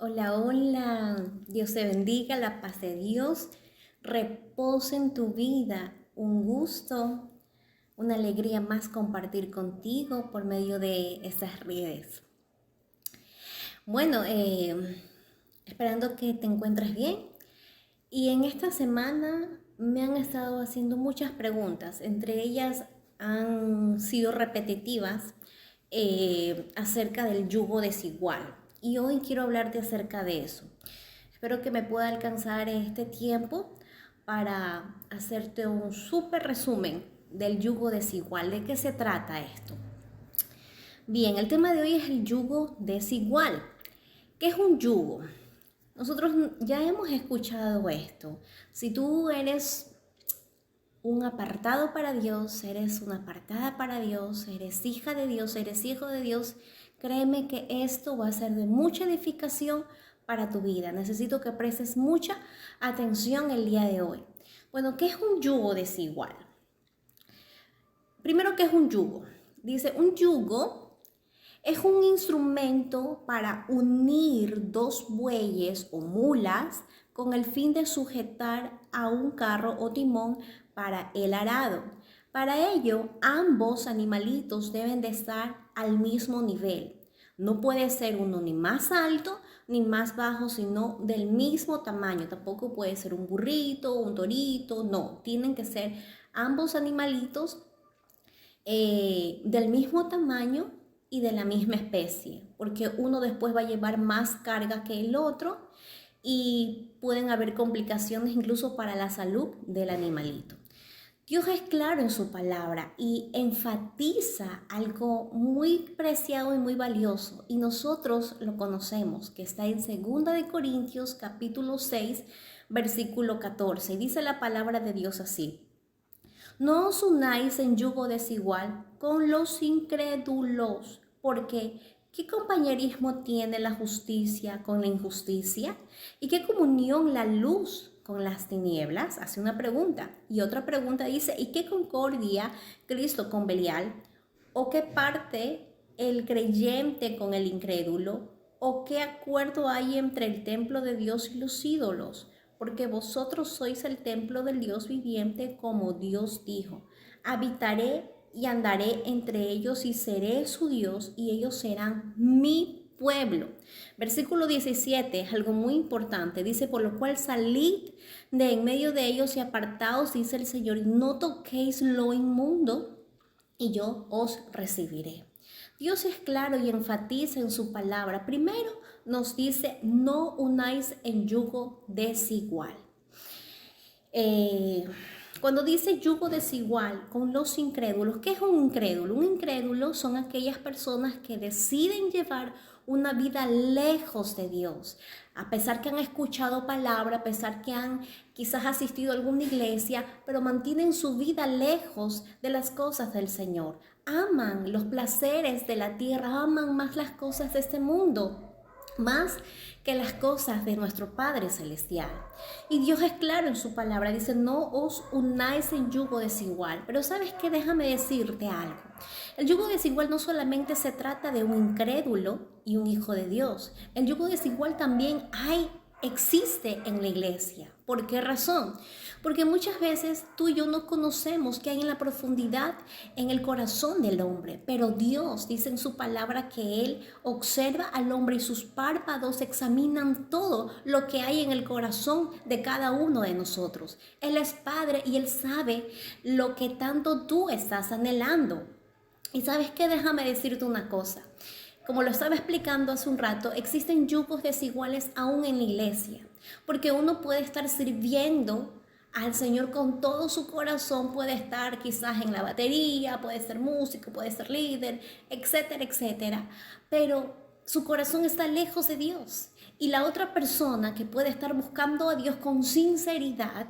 Hola, hola. Dios te bendiga, la paz de Dios repose en tu vida. Un gusto, una alegría más compartir contigo por medio de estas redes. Bueno, esperando que te encuentres bien. Y en esta semana me han estado haciendo muchas preguntas. Entre ellas han sido repetitivas acerca del yugo desigual. Y hoy quiero hablarte acerca de eso. Espero que me pueda alcanzar este tiempo para hacerte un súper resumen del yugo desigual. ¿De qué se trata esto? Bien, el tema de hoy es el yugo desigual. ¿Qué es un yugo? Nosotros ya hemos escuchado esto. Si tú eres un apartado para Dios, eres una apartada para Dios, eres hija de Dios, eres hijo de Dios, créeme que esto va a ser de mucha edificación para tu vida. Necesito que prestes mucha atención el día de hoy. Bueno, ¿qué es un yugo desigual? Primero, ¿qué es un yugo? Dice, un yugo es un instrumento para unir dos bueyes o mulas con el fin de sujetar a un carro o timón para el arado. Para ello, ambos animalitos deben de estar al mismo nivel. No puede ser uno ni más alto ni más bajo, sino del mismo tamaño. Tampoco puede ser un burrito, un torito, no. Tienen que ser ambos animalitos del mismo tamaño y de la misma especie, porque uno después va a llevar más carga que el otro y pueden haber complicaciones incluso para la salud del animalito. Dios es claro en su palabra y enfatiza algo muy preciado y muy valioso, y nosotros lo conocemos, que está en 2 Corintios capítulo 6 versículo 14, y dice la palabra de Dios así: no os unáis en yugo desigual con los incrédulos, porque ¿qué compañerismo tiene la justicia con la injusticia? ¿Y qué comunión la luz con las tinieblas? Hace una pregunta. Y otra pregunta dice, ¿y qué concordia Cristo con Belial? ¿O qué parte el creyente con el incrédulo? ¿O qué acuerdo hay entre el templo de Dios y los ídolos? Porque vosotros sois el templo del Dios viviente, como Dios dijo: habitaré y andaré entre ellos y seré su Dios y ellos serán mi pueblo. Versículo 17 es algo muy importante. Dice, por lo cual salid de en medio de ellos y apartaos, dice el Señor, y no toquéis lo inmundo, y yo os recibiré. Dios es claro y enfatiza en su palabra. Primero nos dice, no unáis en yugo desigual. Eh, Cuando dice yugo desigual con los incrédulos, ¿qué es un incrédulo? Un incrédulo son aquellas personas que deciden llevar una vida lejos de Dios, a pesar que han escuchado palabra, a pesar que han quizás asistido a alguna iglesia, pero mantienen su vida lejos de las cosas del Señor. Aman los placeres de la tierra, aman más las cosas de este mundo, más que las cosas de nuestro Padre Celestial. Y Dios es claro en su palabra, dice, no os unáis en yugo desigual. Pero ¿sabes qué? Déjame decirte algo. El yugo desigual no solamente se trata de un incrédulo y un hijo de Dios. El yugo desigual también existe en la iglesia. ¿Por qué razón? Porque muchas veces tú y yo no conocemos qué hay en la profundidad, en el corazón del hombre, pero Dios dice en su palabra que Él observa al hombre y sus párpados examinan todo lo que hay en el corazón de cada uno de nosotros. Él es Padre y Él sabe lo que tanto tú estás anhelando. Y ¿sabes qué? Déjame decirte una cosa. Como lo estaba explicando hace un rato, existen yugos desiguales aún en la iglesia, porque uno puede estar sirviendo al Señor con todo su corazón, puede estar quizás en la batería, puede ser músico, puede ser líder, etcétera, etcétera, pero su corazón está lejos de Dios. Y la otra persona que puede estar buscando a Dios con sinceridad,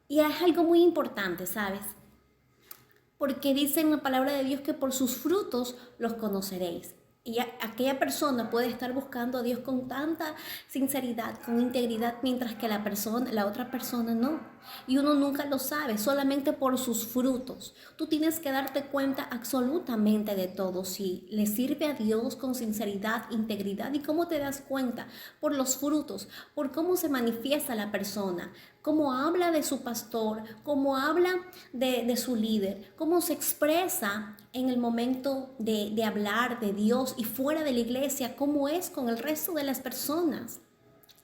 y es algo muy importante, ¿sabes? Porque dice en la palabra de Dios que por sus frutos los conoceréis. Y aquella persona puede estar buscando a Dios con tanta sinceridad, con integridad, mientras que la otra persona no. y uno nunca lo sabe, solamente por sus frutos. Tú tienes que darte cuenta absolutamente de todo, si le sirve a Dios con sinceridad, integridad. ¿Y cómo te das cuenta? Por los frutos, por cómo se manifiesta la persona, cómo habla de su pastor, cómo habla de su líder, cómo se expresa en el momento de hablar de Dios y fuera de la iglesia, cómo es con el resto de las personas.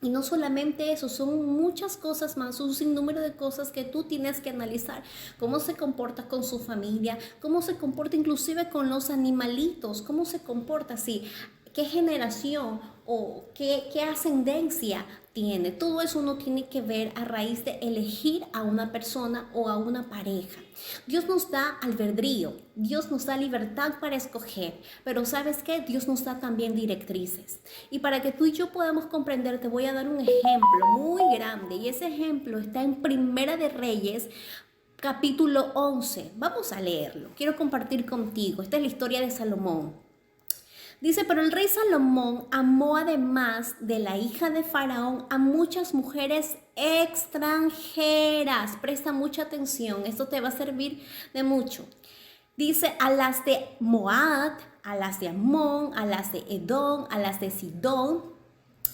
Y no solamente eso, son muchas cosas más, un sinnúmero de cosas que tú tienes que analizar. Cómo se comporta con su familia, cómo se comporta inclusive con los animalitos, cómo se comporta así, qué generación o qué ascendencia tiene. Todo eso uno tiene que ver a raíz de elegir a una persona o a una pareja. Dios nos da albedrío, Dios nos da libertad para escoger, pero ¿sabes qué? Dios nos da también directrices. Y para que tú y yo podamos comprender, te voy a dar un ejemplo muy grande, y ese ejemplo está en Primera de Reyes, capítulo 11. Vamos a leerlo, quiero compartir contigo. Esta es la historia de Salomón. Dice, pero el rey Salomón amó además de la hija de Faraón a muchas mujeres extranjeras. Presta mucha atención, esto te va a servir de mucho. Dice, a las de Moab, a las de Amón, a las de Edom, a las de Sidón,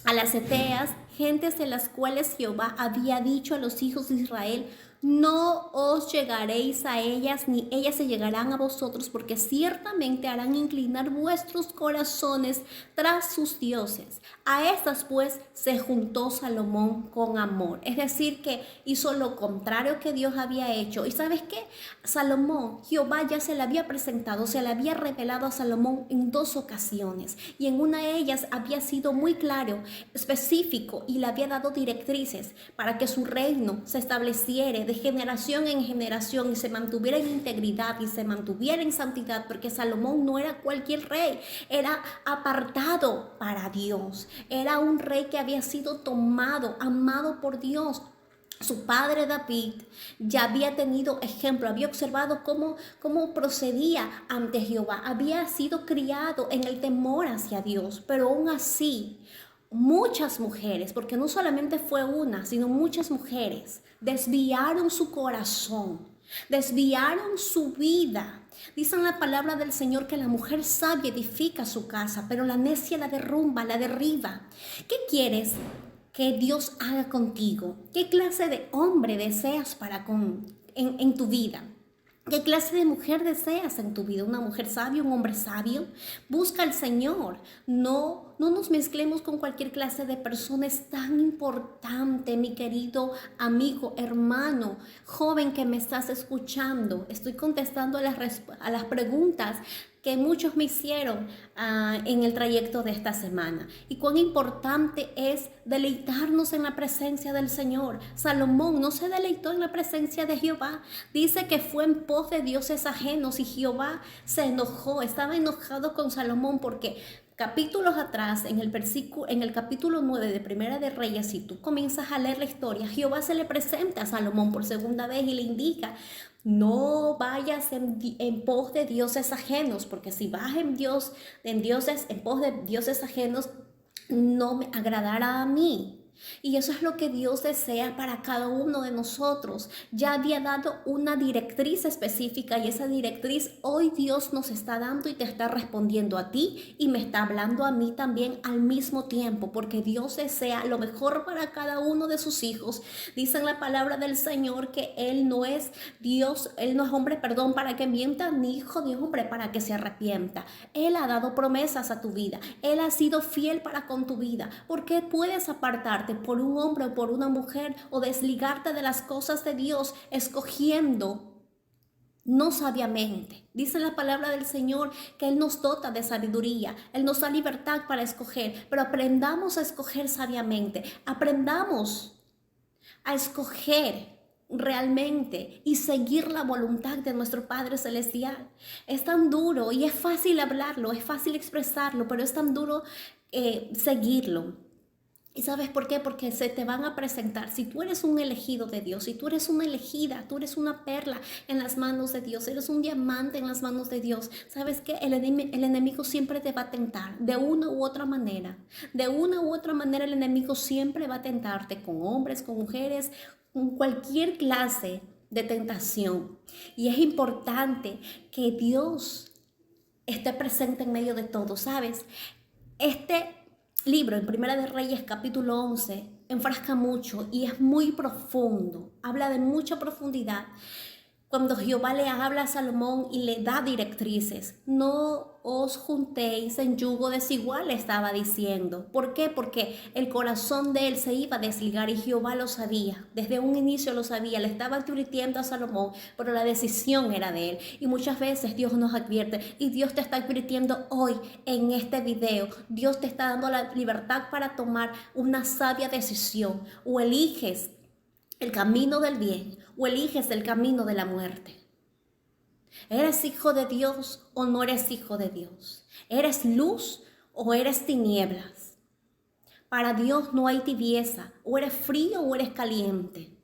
a las Eteas, gentes de las cuales Jehová había dicho a los hijos de Israel, no os llegaréis a ellas, ni ellas se llegarán a vosotros, porque ciertamente harán inclinar vuestros corazones tras sus dioses. A estas pues se juntó Salomón con amor. Es decir, que hizo lo contrario que Dios había hecho. ¿Y sabes qué? Salomón, Jehová ya se le había presentado, se le había revelado a Salomón en 2 ocasiones. Y en una de ellas había sido muy claro, específico, y le había dado directrices para que su reino se estableciera de generación en generación y se mantuviera en integridad y se mantuviera en santidad, porque Salomón no era cualquier rey, era apartado para Dios, era un rey que había sido tomado, amado por Dios. Su padre David ya había tenido ejemplo, había observado cómo procedía ante Jehová, había sido criado en el temor hacia Dios, pero aún así muchas mujeres, porque no solamente fue una, sino muchas mujeres, desviaron su corazón, desviaron su vida. Dice en la palabra del Señor que la mujer sabia edifica su casa, pero la necia la derrumba, la derriba. ¿Qué quieres que Dios haga contigo? ¿Qué clase de hombre deseas en tu vida? ¿Qué clase de mujer deseas en tu vida? ¿Una mujer sabia, un hombre sabio? Busca al Señor. No nos mezclemos con cualquier clase de persona. Es tan importante, mi querido amigo, hermano, joven que me estás escuchando. Estoy contestando a las preguntas que muchos me hicieron en el trayecto de esta semana. Y cuán importante es deleitarnos en la presencia del Señor. Salomón no se deleitó en la presencia de Jehová. Dice que fue en pos de dioses ajenos y Jehová se enojó. Estaba enojado con Salomón porque capítulos atrás, en el capítulo 9 de Primera de Reyes, si tú comienzas a leer la historia, Jehová se le presenta a Salomón por segunda vez y le indica, no vayas en pos de dioses ajenos, porque si vas en pos de dioses ajenos, no me agradará a mí. Y eso es lo que Dios desea para cada uno de nosotros. Ya había dado una directriz específica y esa directriz hoy Dios nos está dando y te está respondiendo a ti y me está hablando a mí también al mismo tiempo, porque Dios desea lo mejor para cada uno de sus hijos. Dice en la palabra del Señor que Él no es Dios, Él no es hombre, para que mienta, ni hijo de hombre para que se arrepienta. Él ha dado promesas a tu vida. Él ha sido fiel para con tu vida. ¿Por qué puedes apartarte por un hombre o por una mujer o desligarte de las cosas de Dios escogiendo no sabiamente? Dice la palabra del Señor que Él nos dota de sabiduría, Él nos da libertad para escoger, pero aprendamos a escoger sabiamente, aprendamos a escoger realmente y seguir la voluntad de nuestro Padre Celestial. Es tan duro y es fácil hablarlo, es fácil expresarlo, pero es tan duro seguirlo. ¿Y sabes por qué? Porque se te van a presentar. Si tú eres un elegido de Dios, si tú eres una elegida, tú eres una perla en las manos de Dios, eres un diamante en las manos de Dios, ¿sabes qué? El enemigo siempre te va a tentar de una u otra manera. De una u otra manera el enemigo siempre va a tentarte con hombres, con mujeres, con cualquier clase de tentación. Y es importante que Dios esté presente en medio de todo, ¿sabes? Este libro, en Primera de Reyes, capítulo 11, enfrasca mucho y es muy profundo, habla de mucha profundidad. Cuando Jehová le habla a Salomón y le da directrices, no os juntéis en yugo desigual, estaba diciendo. ¿Por qué? Porque el corazón de él se iba a desligar y Jehová lo sabía. Desde un inicio lo sabía, le estaba advirtiendo a Salomón, pero la decisión era de él. Y muchas veces Dios nos advierte y Dios te está advirtiendo hoy en este video. Dios te está dando la libertad para tomar una sabia decisión. O eliges el camino del bien o eliges el camino de la muerte. ¿Eres hijo de Dios o no eres hijo de Dios? ¿Eres luz o eres tinieblas? Para Dios no hay tibieza, o eres frío o eres caliente.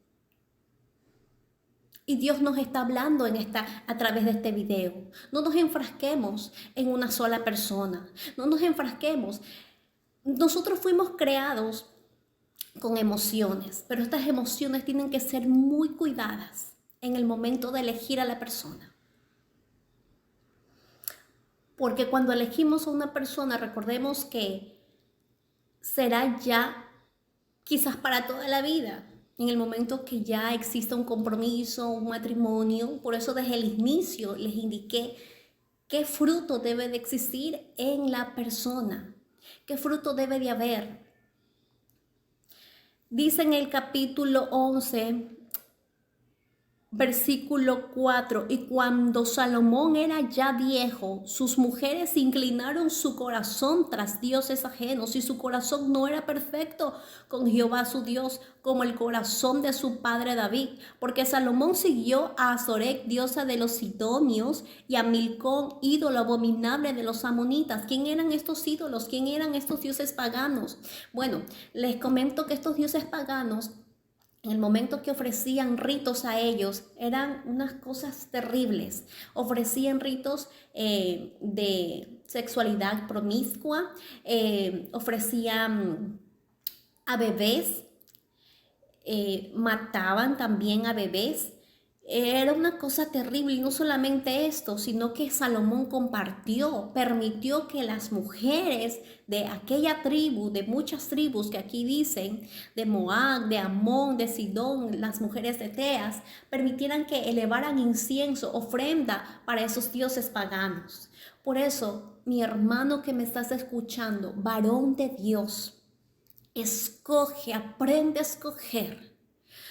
Y Dios nos está hablando a través de este video. No nos enfrasquemos en una sola persona. No nos enfrasquemos. Nosotros fuimos creados con emociones, pero estas emociones tienen que ser muy cuidadas en el momento de elegir a la persona. Porque cuando elegimos a una persona, recordemos que será ya quizás para toda la vida, en el momento que ya exista un compromiso, un matrimonio. Por eso desde el inicio les indiqué qué fruto debe de existir en la persona, qué fruto debe de haber. Dice en el capítulo 11, versículo 4, y cuando Salomón era ya viejo, sus mujeres inclinaron su corazón tras dioses ajenos, y su corazón no era perfecto con Jehová su Dios, como el corazón de su padre David, porque Salomón siguió a Azorec, diosa de los sidonios, y a Milcón, ídolo abominable de los amonitas. ¿Quién eran estos ídolos? ¿Quién eran estos dioses paganos? Bueno, les comento que estos dioses paganos, en el momento que ofrecían ritos a ellos, eran unas cosas terribles. Ofrecían ritos de sexualidad promiscua, ofrecían a bebés, mataban también a bebés. Era una cosa terrible, y no solamente esto, sino que Salomón permitió que las mujeres de aquella tribu, de muchas tribus que aquí dicen, de Moab, de Amón, de Sidón, las mujeres de Teas, permitieran que elevaran incienso, ofrenda para esos dioses paganos. Por eso, mi hermano que me estás escuchando, varón de Dios, escoge, aprende a escoger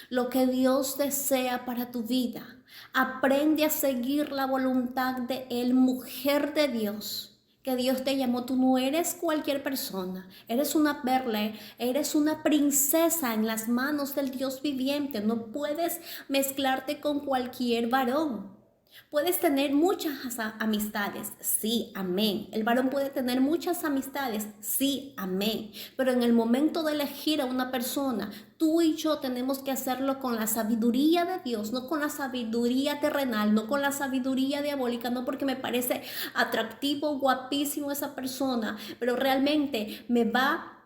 lo que Dios desea para tu vida. Aprende a seguir la voluntad de Él, mujer de Dios, que Dios te llamó. Tú no eres cualquier persona, eres una perla, eres una princesa en las manos del Dios viviente. No puedes mezclarte con cualquier varón. Puedes tener muchas amistades, sí, amén. El varón puede tener muchas amistades, sí, amén. Pero en el momento de elegir a una persona, tú y yo tenemos que hacerlo con la sabiduría de Dios, no con la sabiduría terrenal, no con la sabiduría diabólica, no porque me parece atractivo, guapísimo esa persona, pero realmente me va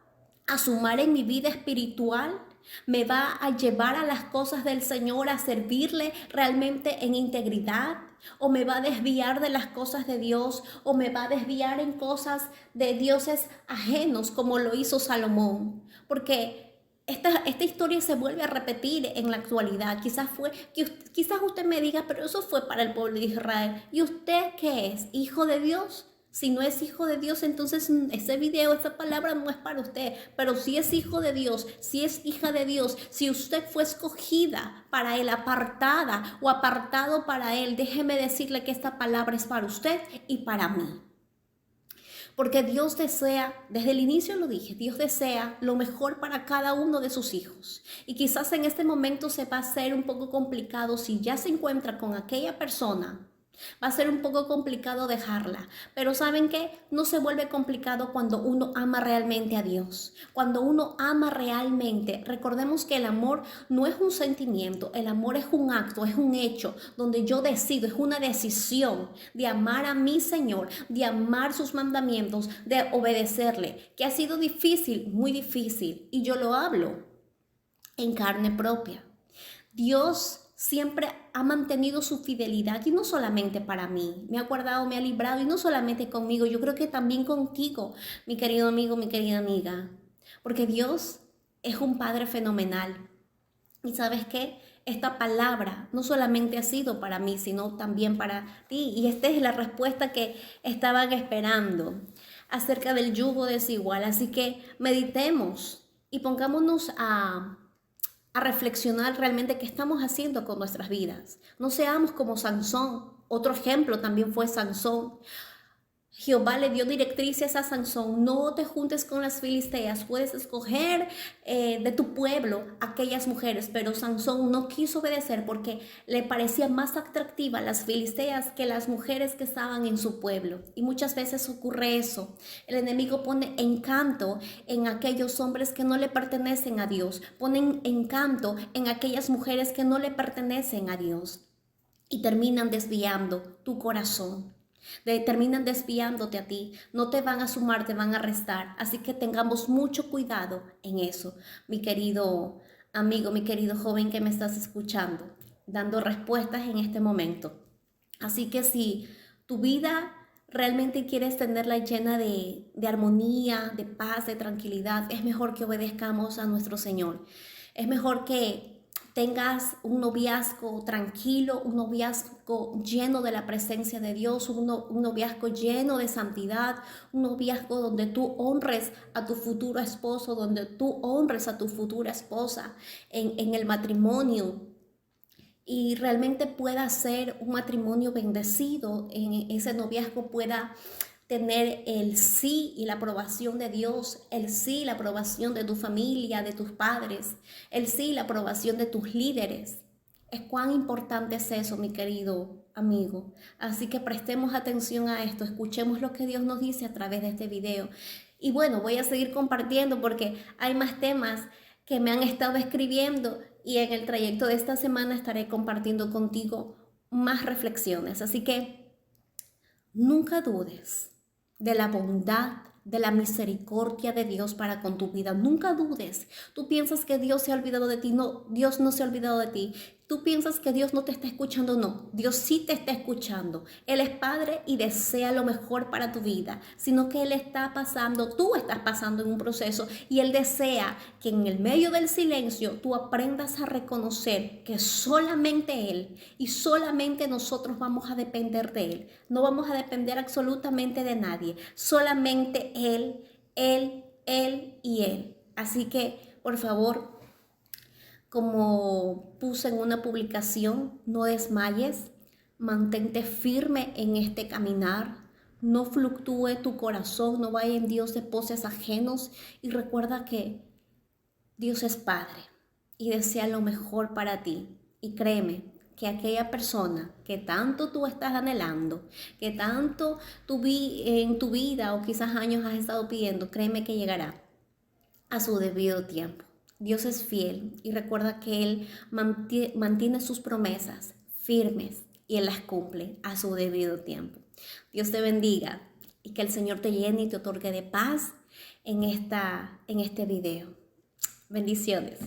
a sumar en mi vida espiritual, me va a llevar a las cosas del Señor, a servirle realmente en integridad, o me va a desviar de las cosas de Dios, o me va a desviar en cosas de dioses ajenos, como lo hizo Salomón. Porque esta historia se vuelve a repetir en la actualidad. Quizás usted me diga, pero eso fue para el pueblo de Israel. ¿Y usted qué es? ¿Hijo de Dios? Si no es hijo de Dios, entonces ese video, esta palabra no es para usted. Pero si es hijo de Dios, si es hija de Dios, si usted fue escogida para Él, apartada o apartado para Él, déjeme decirle que esta palabra es para usted y para mí. Porque Dios desea, desde el inicio lo dije, Dios desea lo mejor para cada uno de sus hijos. Y quizás en este momento se va a hacer un poco complicado si ya se encuentra con aquella persona Va a ser un poco complicado dejarla, pero ¿saben qué? No se vuelve complicado cuando uno ama realmente a Dios. Cuando uno ama realmente, recordemos que el amor no es un sentimiento, el amor es un acto, es un hecho donde yo decido, es una decisión de amar a mi Señor, de amar sus mandamientos, de obedecerle, que ha sido difícil, muy difícil, y yo lo hablo en carne propia. Dios siempre ha mantenido su fidelidad y no solamente para mí, me ha guardado, me ha librado y no solamente conmigo, yo creo que también contigo, mi querido amigo, mi querida amiga, porque Dios es un Padre fenomenal. Y sabes qué, esta palabra no solamente ha sido para mí, sino también para ti. Y esta es la respuesta que estaban esperando acerca del yugo desigual. Así que meditemos y pongámonos a reflexionar realmente qué estamos haciendo con nuestras vidas. No seamos como Sansón. Otro ejemplo también fue Sansón. Jehová le dio directrices a Sansón: no te juntes con las filisteas, puedes escoger de tu pueblo aquellas mujeres, pero Sansón no quiso obedecer porque le parecía más atractiva las filisteas que las mujeres que estaban en su pueblo. Y muchas veces ocurre eso. El enemigo pone encanto en aquellos hombres que no le pertenecen a Dios, ponen encanto en aquellas mujeres que no le pertenecen a Dios y terminan desviando tu corazón. Terminan desviándote a ti, no te van a sumar, te van a restar. Así que tengamos mucho cuidado en eso, mi querido amigo, mi querido joven que me estás escuchando, dando respuestas en este momento. Así que si tu vida realmente quieres tenerla llena de armonía, de paz, de tranquilidad, es mejor que obedezcamos a nuestro Señor. Es mejor que tengas un noviazgo tranquilo, un noviazgo lleno de la presencia de Dios, un noviazgo lleno de santidad, un noviazgo donde tú honres a tu futuro esposo, donde tú honres a tu futura esposa en el matrimonio y realmente pueda ser un matrimonio bendecido, en ese noviazgo pueda tener el sí y la aprobación de Dios, el sí y la aprobación de tu familia, de tus padres, el sí y la aprobación de tus líderes. Es cuán importante es eso, mi querido amigo. Así que prestemos atención a esto, escuchemos lo que Dios nos dice a través de este video. Y bueno, voy a seguir compartiendo porque hay más temas que me han estado escribiendo y en el trayecto de esta semana estaré compartiendo contigo más reflexiones. Así que nunca dudes de la bondad, de la misericordia de Dios para con tu vida. Nunca dudes. Tú piensas que Dios se ha olvidado de ti. No, Dios no se ha olvidado de ti. Tú piensas que Dios no te está escuchando. No, Dios sí te está escuchando. Él es Padre y desea lo mejor para tu vida, sino que Él está pasando, tú estás pasando en un proceso y Él desea que en el medio del silencio tú aprendas a reconocer que solamente Él y solamente nosotros vamos a depender de Él. No vamos a depender absolutamente de nadie, solamente Él y Él. Así que, por favor, como puse en una publicación, no desmayes, mantente firme en este caminar, no fluctúe tu corazón, no vaya en Dios de poses ajenos y recuerda que Dios es Padre y desea lo mejor para ti. Y créeme que aquella persona que tanto tú estás anhelando, que tanto en tu vida o quizás años has estado pidiendo, créeme que llegará a su debido tiempo. Dios es fiel y recuerda que Él mantiene sus promesas firmes y Él las cumple a su debido tiempo. Dios te bendiga y que el Señor te llene y te otorgue de paz en este video. Bendiciones.